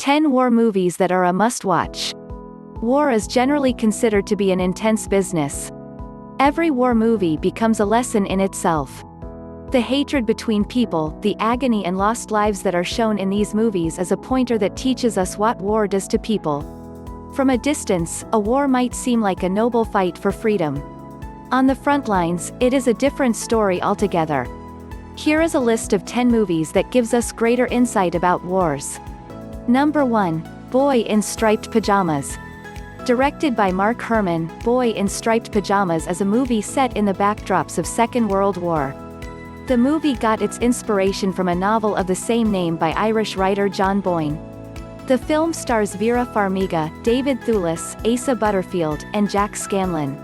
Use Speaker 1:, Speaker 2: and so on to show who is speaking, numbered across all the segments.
Speaker 1: 10 war movies that are a must-watch. War is generally considered to be an intense business. Every war movie becomes a lesson in itself. The hatred between people, the agony and lost lives that are shown in these movies is a pointer that teaches us what war does to people. From a distance, a war might seem like a noble fight for freedom. On the front lines, it is a different story altogether. Here is a list of 10 movies that gives us greater insight about wars. Number 1. Boy in Striped Pajamas. Directed by Mark Herman, Boy in Striped Pajamas is a movie set in the backdrops of Second World War. The movie got its inspiration from a novel of the same name by Irish writer John Boyne. The film stars Vera Farmiga, David Thewlis, Asa Butterfield, and Jack Scanlon.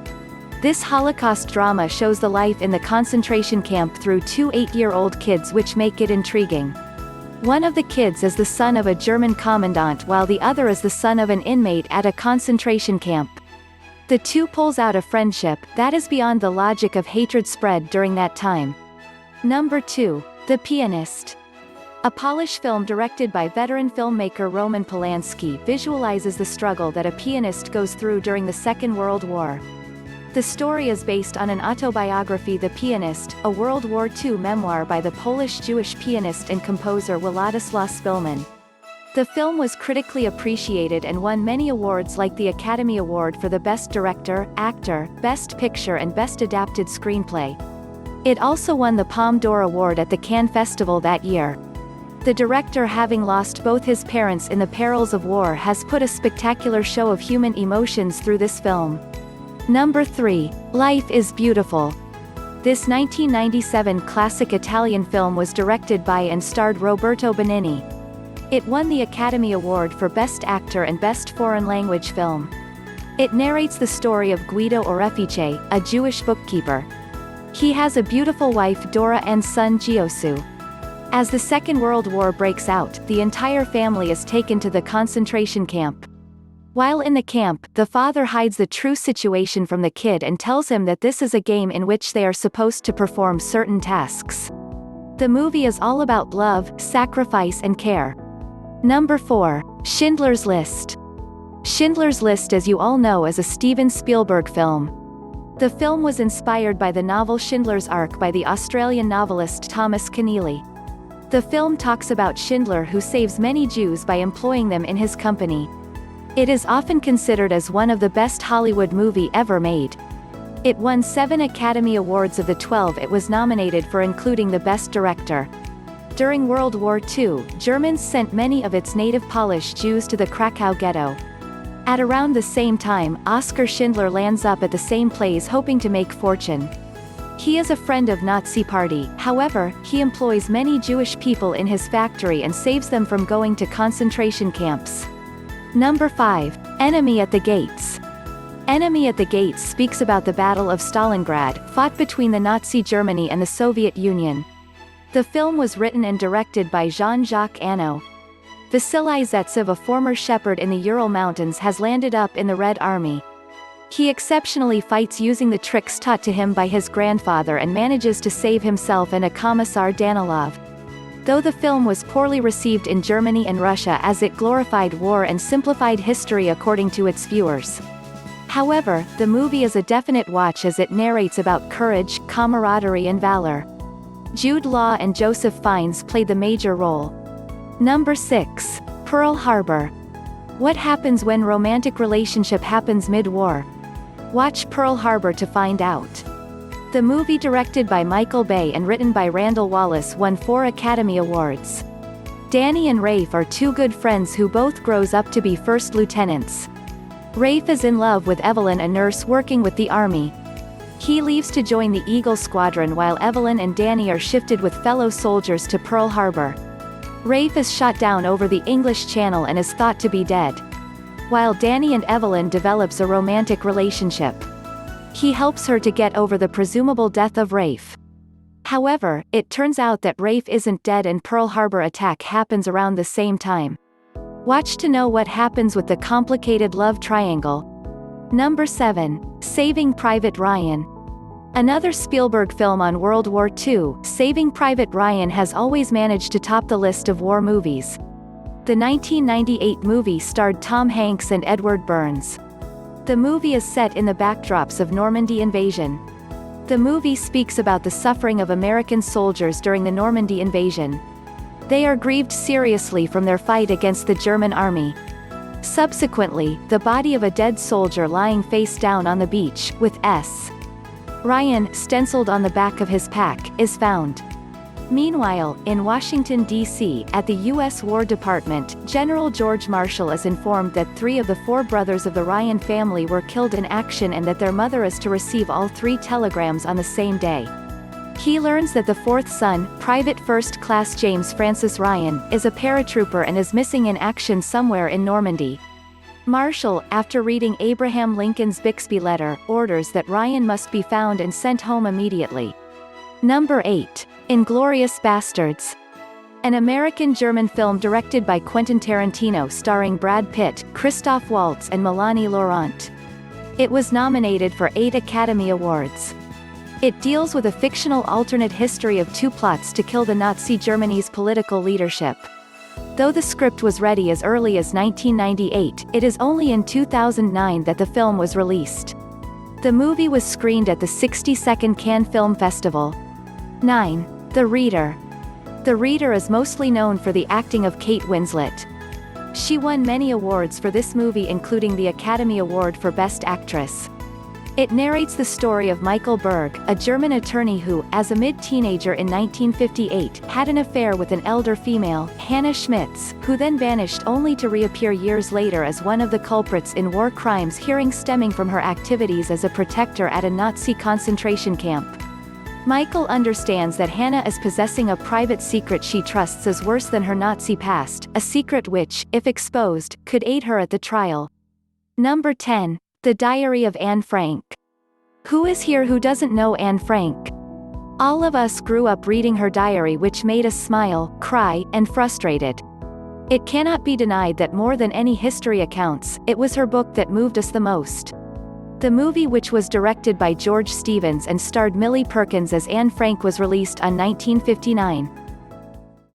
Speaker 1: This Holocaust drama shows the life in the concentration camp through two 8-year-old kids, which make it intriguing. One of the kids is the son of a German commandant while the other is the son of an inmate at a concentration camp. The two pulls out a friendship that is beyond the logic of hatred spread during that time. Number 2. The Pianist. A Polish film directed by veteran filmmaker Roman Polanski visualizes the struggle that a pianist goes through during the Second World War. The story is based on an autobiography, The Pianist, a World War II memoir by the Polish-Jewish pianist and composer Władysław Szpilman. The film was critically appreciated and won many awards like the Academy Award for the Best Director, Actor, Best Picture and Best Adapted Screenplay. It also won the Palme d'Or Award at the Cannes Festival that year. The director, having lost both his parents in the perils of war, has put a spectacular show of human emotions through this film. Number 3. Life is Beautiful. This 1997 classic Italian film was directed by and starred Roberto Benigni. It won the Academy Award for Best Actor and Best Foreign Language Film. It narrates the story of Guido Orefice, a Jewish bookkeeper. He has a beautiful wife Dora and son Giosu. As the Second World War breaks out, the entire family is taken to the concentration camp. While in the camp, the father hides the true situation from the kid and tells him that this is a game in which they are supposed to perform certain tasks. The movie is all about love, sacrifice and care. Number 4. Schindler's List. Schindler's List, as you all know, is a Steven Spielberg film. The film was inspired by the novel Schindler's Ark by the Australian novelist Thomas Keneally. The film talks about Schindler, who saves many Jews by employing them in his company. It is often considered as one of the best Hollywood movie ever made. It won 7 Academy Awards of the 12 it was nominated for, including the Best Director. During World War II, Germans sent many of its native Polish Jews to the Krakow ghetto. At around the same time, Oskar Schindler lands up at the same place hoping to make fortune. He is a friend of Nazi Party, however, he employs many Jewish people in his factory and saves them from going to concentration camps. Number 5. Enemy at the Gates. Enemy at the Gates speaks about the Battle of Stalingrad, fought between the Nazi Germany and the Soviet Union. The film was written and directed by Jean-Jacques Annaud. Vasily Zaitsev, a former shepherd in the Ural Mountains, has landed up in the Red Army. He exceptionally fights using the tricks taught to him by his grandfather and manages to save himself and a Commissar Danilov. Though the film was poorly received in Germany and Russia as it glorified war and simplified history according to its viewers. However, the movie is a definite watch as it narrates about courage, camaraderie and valor. Jude Law and Joseph Fiennes played the major role. Number 6. Pearl Harbor. What happens when romantic relationship happens mid-war? Watch Pearl Harbor to find out. The movie, directed by Michael Bay and written by Randall Wallace, won 4 Academy Awards. Danny and Rafe are two good friends who both grows up to be first lieutenants. Rafe is in love with Evelyn, a nurse working with the army. He leaves to join the Eagle Squadron while Evelyn and Danny are shifted with fellow soldiers to Pearl Harbor. Rafe is shot down over the English Channel and is thought to be dead. While Danny and Evelyn develops a romantic relationship. He helps her to get over the presumable death of Rafe. However, it turns out that Rafe isn't dead and Pearl Harbor attack happens around the same time. Watch to know what happens with the complicated love triangle. Number 7. Saving Private Ryan. Another Spielberg film on World War II, Saving Private Ryan has always managed to top the list of war movies. The 1998 movie starred Tom Hanks and Edward Burns. The movie is set in the backdrops of Normandy invasion. The movie speaks about the suffering of American soldiers during the Normandy invasion. They are grieved seriously from their fight against the German army. Subsequently, the body of a dead soldier lying face down on the beach, with S. Ryan stenciled on the back of his pack, is found. Meanwhile, in Washington, D.C., at the U.S. War Department, General George Marshall is informed that 3 of the 4 brothers of the Ryan family were killed in action and that their mother is to receive all 3 telegrams on the same day. He learns that the 4th son, Private First Class James Francis Ryan, is a paratrooper and is missing in action somewhere in Normandy. Marshall, after reading Abraham Lincoln's Bixby letter, orders that Ryan must be found and sent home immediately. Number 8. Inglourious Basterds. An American-German film directed by Quentin Tarantino starring Brad Pitt, Christoph Waltz and Melanie Laurent. It was nominated for 8 Academy Awards. It deals with a fictional alternate history of 2 plots to kill the Nazi Germany's political leadership. Though the script was ready as early as 1998, it is only in 2009 that the film was released. The movie was screened at the 62nd Cannes Film Festival. 9. The Reader. The Reader is mostly known for the acting of Kate Winslet. She won many awards for this movie, including the Academy Award for Best Actress. It narrates the story of Michael Berg, a German attorney who, as a mid-teenager in 1958, had an affair with an elder female, Hannah Schmitz, who then vanished only to reappear years later as one of the culprits in war crimes hearings stemming from her activities as a protector at a Nazi concentration camp. Michael understands that Hannah is possessing a private secret she trusts is worse than her Nazi past, a secret which, if exposed, could aid her at the trial. Number 10. The Diary of Anne Frank. Who is here who doesn't know Anne Frank? All of us grew up reading her diary, which made us smile, cry, and frustrated. It cannot be denied that more than any history accounts, it was her book that moved us the most. The movie, which was directed by George Stevens and starred Millie Perkins as Anne Frank, was released on 1959.